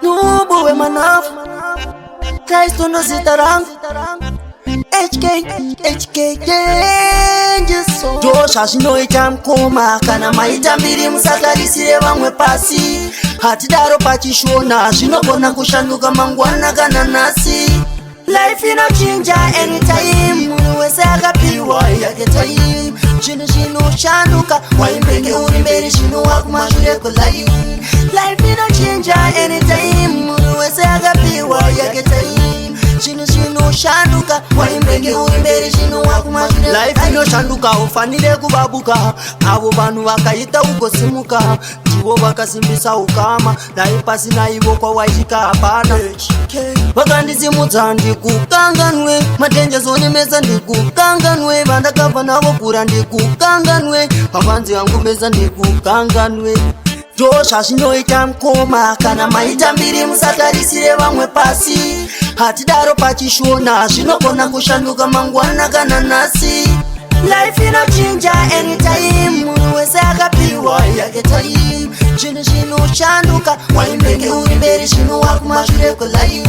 Nubu we manafu Kristo ndo zitarangu HK Jesu Josha shino itamkoma Kana maita mbiri musakarisire vamwe pasi Hatidaro pachishona Shinokona kushanduka mangwana kana nasi Life inochinja anytime Munu wese akapiwa yake time Shino shanduka Waimbeke urimberi shino wakumashure kulai Life inochinja anytime Munu wese akapiwa yake time Shino shanduka Waimbeke urimberi shino wakumashure Life inoshanduka ufanire kubabuka Abo banu wakaita ukosimuka Jiwo wakasimbisa ukama Naipasi na iwo kwa wajika hapana Wakandizi muta ndikukanganwe Matenja zoni meza ndikukanganwe Vandakava navo kura ndikukanganwe Pavanzi wangu meza ndikukanganwe Josha shino itamkoma Kana maita mbiri musakarisire vamwe pasi Hatidaro pachishona Shinokona kushanduka mangwana kana nasi Life inochinja anytime Munu wese akapiwa yake time Shino shanduka Waimbeke urimberi shino wakumashure kulai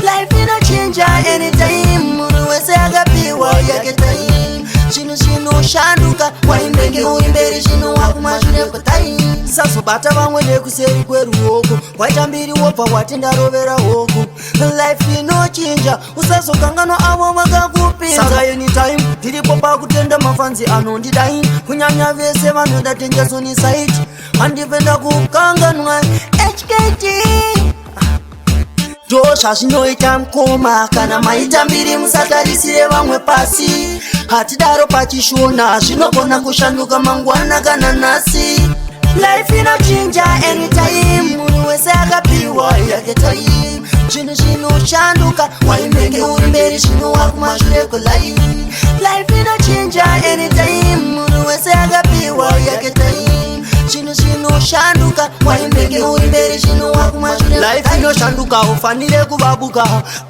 Life inochinja anytime Munu wese akapiwa yake time Shino shanduka Waimbeke urimberi shino wakumashure kulai Saso bata vamwe nekuseri kweru hoko Waita mbiri wopa watenda rovera hoko Life inochinja Usaso kangano avo wakakupinza Saka anytime Tiripo pa kutenda mafanzi anondidai Kunyanya vese vanoda tenja zoni site Andivenda kukanganwa HKT Josha shino itamkoma Kana maita mbiri musakarisire vamwe pasi Hatidaro pachishona Shinokona kushanduka mangwana kana nasi Life inochinja anytime Munu wese akapiwa yake time Shino shanduka Waimbeke urimberi shino wakumashure kulai Life inochinja anytime Munu wese akapiwa yake time Shino shanduka Waimbeke urimberi shino wakumashure Life inoshanduka ufanire kubabuka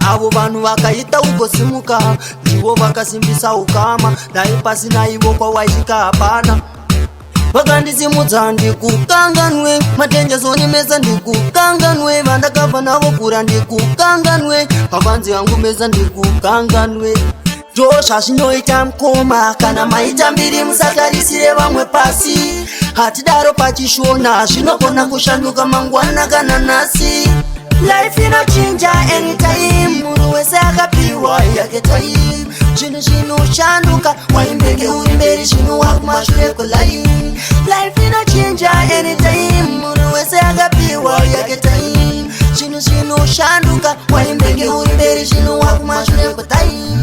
Abo banu wakaita ukosimuka Jiwo wakasimbisa ukama Naipasi na iwo kwa wajika hapana Wakandizi muta ndikukanganwe Matenja zoni meza ndikukanganwe Vandakava navo kura ndikukanganwe Pavanzi wangu meza ndikukanganwe Josha shino itamkoma Kana maita mbiri musakarisire vamwe pasi Hatidaro pachishona Shinokona kushanduka mangwana kana nasi Life inochinja anytime Munu wese akapiwa yake time Shino shanduka Waimbeke urimberi shino wakumashure kulai Life inochinja anytime Munu wese akapiwa yake time Shino shanduka Waimbeke urimberi shino wakumashure kulai